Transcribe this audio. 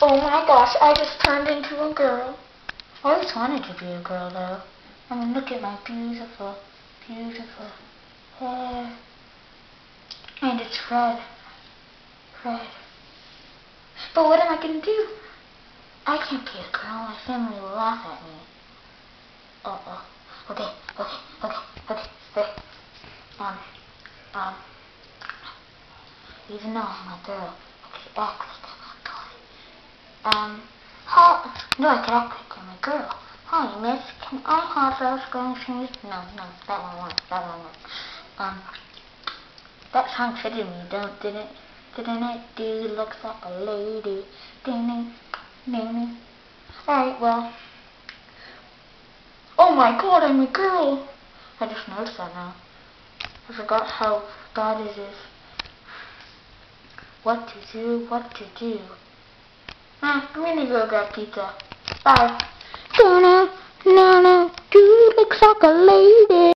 Oh my gosh, I just turned into a girl. I always wanted to be a girl though. I mean, look at my beautiful, beautiful hair. And it's red. Red. But what am I gonna do? I can't be a girl. My family will laugh at me. Uh-oh. Okay. Even though I'm a girl, I could act like I'm a boy. No, I could act like I'm a girl. Hi, miss, can I have those groceries? No, that one won't. That song fitted me, didn't it? Dude looks like a lady. Ding. Alright, well. Oh my god, I'm a girl! I just noticed that now. I forgot how bad it is. What to do. I'm gonna go grab pizza. Bye. Dude looks like a lady.